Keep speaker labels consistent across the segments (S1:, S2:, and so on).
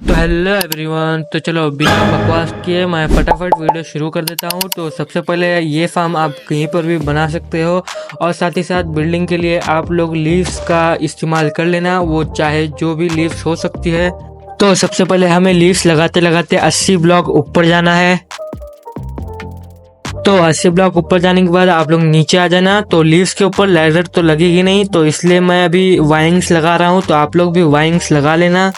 S1: तो hello everyone, तो चलो बिना बकवास किए मैं फटाफट वीडियो शुरू कर देता हूँ। तो सबसे पहले ये फार्म आप कहीं पर भी बना सकते हो और साथ ही साथ बिल्डिंग के लिए आप लोग लीव्स का इस्तेमाल कर लेना, वो चाहे जो भी लीव्स हो सकती है। तो सबसे पहले हमें लीव्स लगाते लगाते 80 ब्लॉक ऊपर जाना है। तो 80 ब्लॉक ऊपर जाने के बाद आप लोग नीचे आ जाना। तो लीव्स के ऊपर लेजर तो लगेगी नहीं, तो इसलिए मैं अभी वाइंग्स लगा रहा हूँ, तो आप लोग भी वाइंग्स लगा लेना।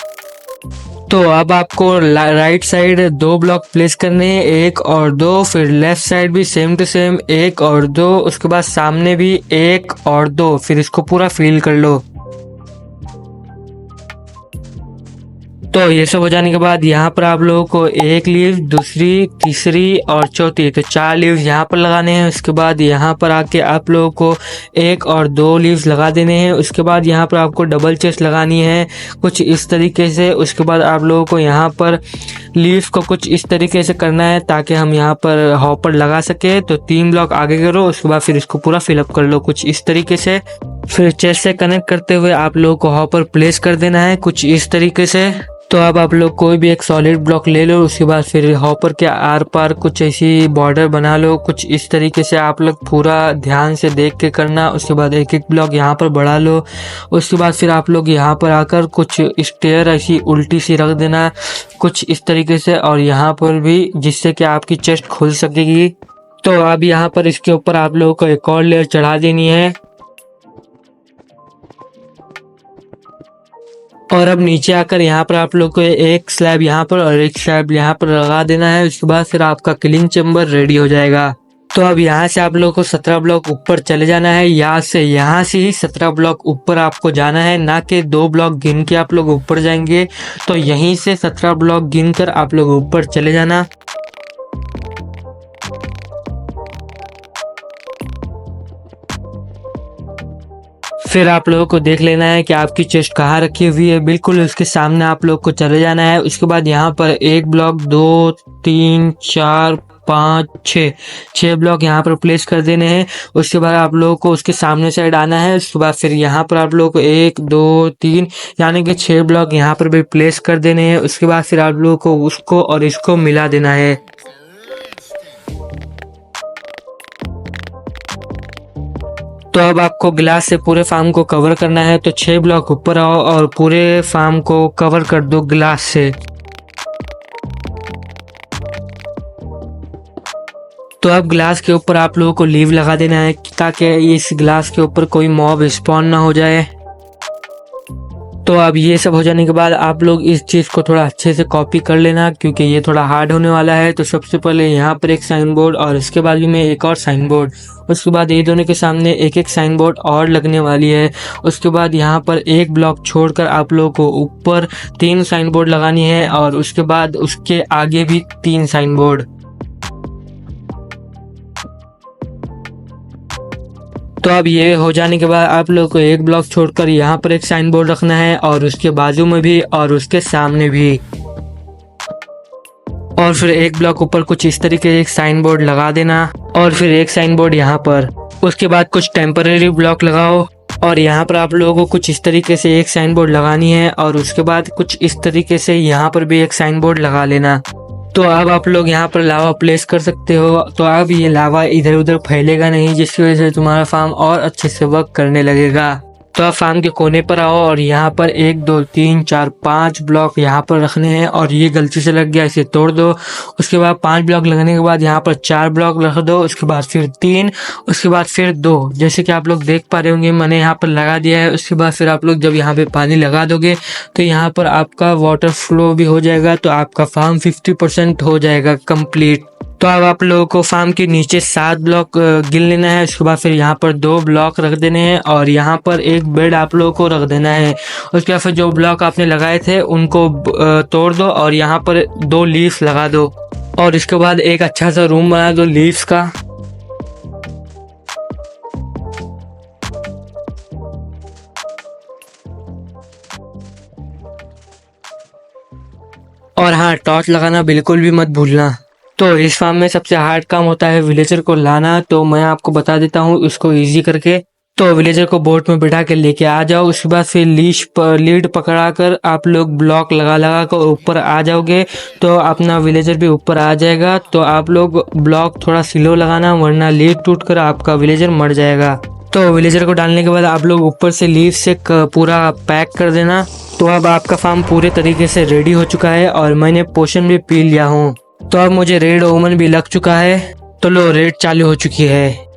S1: तो अब आपको राइट साइड 2 ब्लॉक प्लेस करने हैं, 1 और 2, फिर लेफ्ट साइड भी सेम टू सेम 1 और 2, उसके बाद सामने भी 1 और 2, फिर इसको पूरा फिल कर लो। तो ये सब हो जाने के बाद यहाँ पर आप लोगों को एक लीव, दूसरी, तीसरी और चौथी, तो 4 लीव्स यहाँ पर लगाने हैं। उसके बाद यहाँ पर आके आप लोगों को 1 और 2 लीव्स लगा देने हैं। उसके बाद यहाँ पर आपको डबल चेस्ट लगानी है कुछ इस तरीके से। उसके बाद आप लोगों को यहाँ पर लीव्स को कुछ इस तरीके से करना है ताकि हम यहाँ पर हॉपर लगा सके। तो 3 ब्लॉक आगे करो, उसके बाद फिर इसको पूरा फिलअप कर लो कुछ इस तरीके से। फिर चेस्ट से कनेक्ट करते हुए आप लोगों को हॉपर प्लेस कर देना है कुछ इस तरीके से। तो अब आप लोग कोई भी एक सॉलिड ब्लॉक ले लो, उसके बाद फिर हॉपर के आर पार कुछ ऐसी बॉर्डर बना लो कुछ इस तरीके से। आप लोग पूरा ध्यान से देख के करना। उसके बाद एक एक ब्लॉक यहाँ पर बढ़ा लो। उसके बाद फिर आप लोग यहाँ पर आकर कुछ स्टेयर ऐसी उल्टी सी रख देना कुछ इस तरीके से, और यहाँ पर भी, जिससे कि आपकी चेस्ट खुल सकेगी। तो अब यहाँ पर इसके ऊपर आप लोगों को एक और लेयर चढ़ा देनी है। और अब नीचे आकर यहाँ पर आप लोग को एक स्लैब यहाँ पर और एक स्लैब यहाँ पर लगा देना है। उसके बाद फिर आपका किलिंग चेम्बर रेडी हो जाएगा। तो अब यहाँ से आप लोग को 17 ब्लॉक ऊपर चले जाना है। यहाँ से ही 17 ब्लॉक ऊपर आपको जाना है, ना कि 2 ब्लॉक गिन के आप लोग ऊपर जाएंगे। तो यहीं से 17 ब्लॉक गिन कर आप लोग ऊपर चले जाना। फिर आप लोगों को देख लेना है कि आपकी चेस्ट कहाँ रखी हुई है, बिल्कुल उसके सामने आप लोग को चले जाना है। उसके बाद यहाँ पर 1 ब्लॉक, 2, 3, 4, 5, 6 ब्लॉक यहाँ पर प्लेस कर देने हैं। उसके बाद आप लोगों को उसके सामने साइड आना है। उसके बाद फिर यहाँ पर आप लोगों को 1, 2, 3 यानी कि 6 ब्लॉक यहाँ पर भी प्लेस कर देने हैं। उसके बाद फिर आप लोगों को उसको और इसको मिला देना है। तो अब आपको ग्लास से पूरे फार्म को कवर करना है। तो 6 ब्लॉक ऊपर आओ और पूरे फार्म को कवर कर दो ग्लास से। तो अब ग्लास के ऊपर आप लोगों को लीव लगा देना है ताकि इस ग्लास के ऊपर कोई मॉब स्पॉन ना हो जाए। तो अब ये सब हो जाने के बाद आप लोग इस चीज़ को थोड़ा अच्छे से कॉपी कर लेना, क्योंकि ये थोड़ा हार्ड होने वाला है। तो सबसे पहले यहाँ पर एक साइन बोर्ड और इसके बाजू में एक और साइन बोर्ड, उसके बाद ये दोनों के सामने एक एक साइन बोर्ड और लगने वाली है। उसके बाद यहाँ पर 1 ब्लॉक छोड़कर आप लोगों को ऊपर 3 साइन बोर्ड लगानी है और उसके बाद उसके आगे भी 3 साइन बोर्ड। तो अब ये हो जाने के बाद आप लोग को 1 ब्लॉक छोड़कर यहाँ पर एक साइन बोर्ड रखना है और उसके बाजू में भी और उसके सामने भी, और फिर 1 ब्लॉक ऊपर कुछ इस तरीके से एक साइन बोर्ड लगा देना और फिर एक साइन बोर्ड यहाँ पर। उसके बाद कुछ टेम्परेरी ब्लॉक लगाओ और यहाँ पर आप लोगों को कुछ इस तरीके से एक साइन बोर्ड लगानी है और उसके बाद कुछ इस तरीके से यहाँ पर भी एक साइन बोर्ड लगा लेना। तो अब आप लोग यहाँ पर लावा प्लेस कर सकते हो। तो अब ये लावा इधर उधर फैलेगा नहीं, जिसकी वजह से तुम्हारा फार्म और अच्छे से वर्क करने लगेगा। तो आप फार्म के कोने पर आओ और यहाँ पर 1, 2, 3, 4, 5 ब्लॉक यहाँ पर रखने हैं और ये गलती से लग गया, इसे तोड़ दो। उसके बाद 5 ब्लॉक लगने के बाद यहाँ पर 4 ब्लॉक रख दो, उसके बाद फिर 3, उसके बाद फिर 2, जैसे कि आप लोग देख पा रहे होंगे मैंने यहाँ पर लगा दिया है। उसके बाद फिर आप लोग जब यहाँ पे पानी लगा दोगे तो यहाँ पर आपका वाटर फ्लो भी हो जाएगा, तो आपका फार्म 50% हो जाएगा कंप्लीट। तो अब आप लोगों को फार्म के नीचे 7 ब्लॉक गिन लेना है। उसके बाद फिर यहाँ पर 2 ब्लॉक रख देने हैं और यहाँ पर एक बेड आप लोगों को रख देना है। उसके बाद फिर जो ब्लॉक आपने लगाए थे उनको तोड़ दो और यहाँ पर 2 लीव्स लगा दो और इसके बाद एक अच्छा सा रूम बना दो लीव्स का। और हाँ, टॉर्च लगाना बिल्कुल भी मत भूलना। तो इस फार्म में सबसे हार्ड काम होता है विलेजर को लाना, तो मैं आपको बता देता हूँ उसको इजी करके। तो विलेजर को बोट में बिठा के लेके आ जाओ। उसके बाद फिर लीड पकड़ा कर आप लोग ब्लॉक लगा लगा कर ऊपर आ जाओगे तो अपना विलेजर भी ऊपर आ जाएगा। तो आप लोग ब्लॉक थोड़ा स्लो लगाना वरना लीड टूट कर आपका विलेजर मर जाएगा। तो विलेजर को डालने के बाद आप लोग ऊपर से लीफ से पूरा पैक कर देना। तो अब आपका फार्म पूरे तरीके से रेडी हो चुका है और मैंने पोशन भी पी लिया हूँ। तो अब मुझे रेड ओमन भी लग चुका है। तो लो रेड चालू हो चुकी है।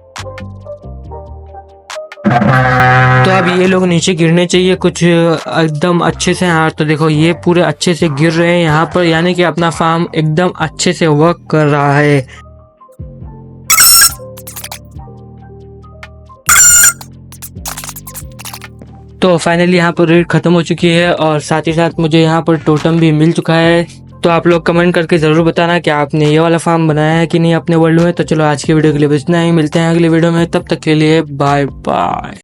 S1: तो अब ये लोग नीचे गिरने चाहिए कुछ एकदम अच्छे से। हाँ तो देखो ये पूरे अच्छे से गिर रहे हैं यहाँ पर, यानी कि अपना फार्म एकदम अच्छे से वर्क कर रहा है। तो फाइनली यहाँ पर रेड खत्म हो चुकी है और साथ ही साथ मुझे यहाँ पर टोटम भी मिल चुका है। तो आप लोग कमेंट करके ज़रूर बताना कि आपने ये वाला फार्म बनाया है कि नहीं अपने वर्ल्ड में। तो चलो आज की वीडियो के लिए बस इतना ही, मिलते हैं अगली वीडियो में, तब तक के लिए बाय बाय।